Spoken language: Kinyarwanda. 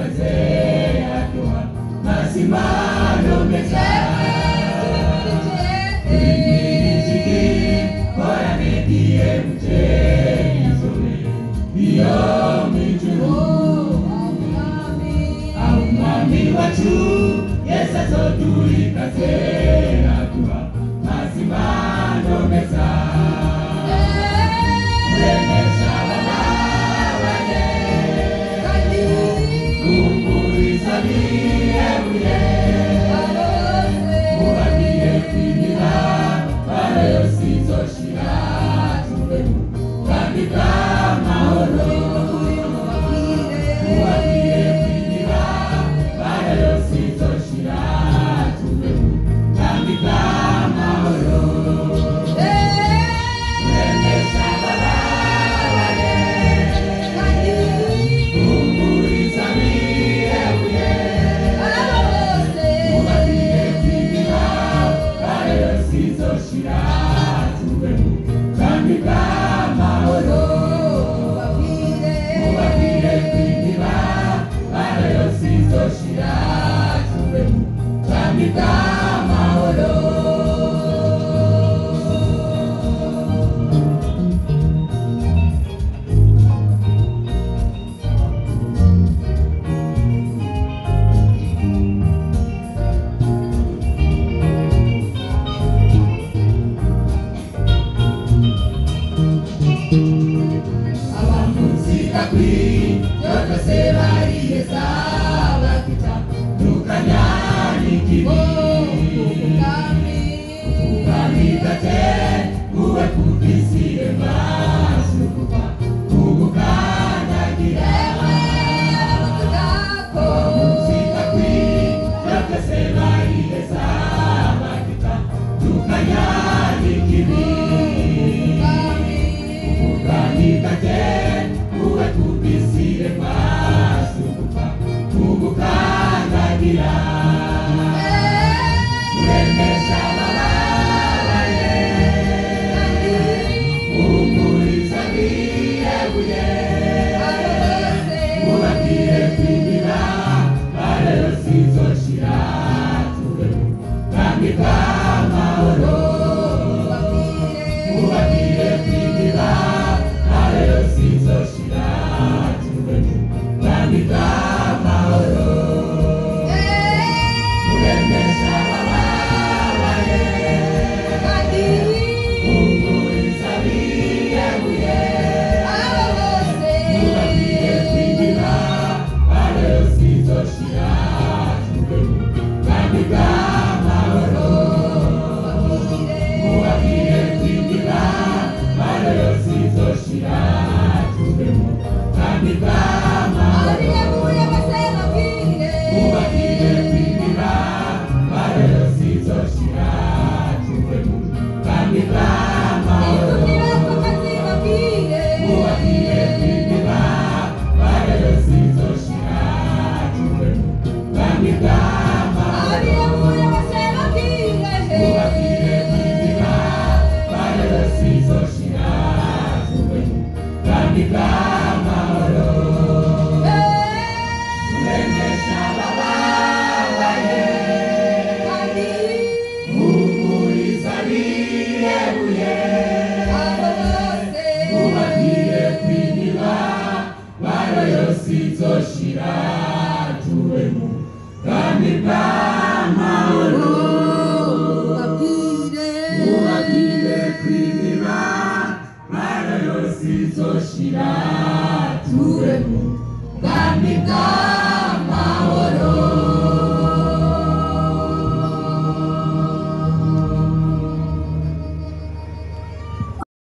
ikaze aduha masimano meza imirijiki koranegiye mutezore iyo mijuru umwami wacu Yesu azoduha ikaze aduha masimano meza uremesha abababaye kumuriza bihebuye mubagiye kwimira bare yose izoshira tubeho kandi bw'amahoro mubagiye kwimira bare yose izoshira tubeho kandi bw'amahoro uremesha abababaye kumuriza bihebuye mubagiye kwimira bare yose izoshira tubeho kandi bw'amahoro mubagiye kwimira bare yose izoshira tubeho kandi bw'amahoro abamuzika kwi yose bariyeza bakita tukanyani kibi ukamigate uwe kubisire masukupa kubukandagira abamuzika kwi yose bariyeza bakita tukanyani kibi ukamigate uwe kubisire masukupa kubukandagira uremesha abababaye umuriza bihebuye mubagiye kwimira bare yose izoshira tubeho kandi bw'amahoro mubagiye kwimira bare yose izoshira tubeho kandi bw'amahoro uremesha abababaye umuriza bihebuye mubagiye kwimira bare yose izoshira tubeho kandi bw'amahoro mubagiye kwimira bare yose izoshira tubeho kandi bw'amahoro mubagiye kwimira bare yose izoshira tubeho kandi bw'amahoro mubagiye kwimira bare yose izoshira tubeho kandi bw'amahoro mubagiye kwimira bare yose izoshira tubeho kandi bw'amahoro uremesha abababaye umuriza bihebuye mubagiye kwimira bare yose izoshira tubeho kandi bw'amahoro mubagiye kwimira bare yose izoshira tubeho kandi bw'amahoro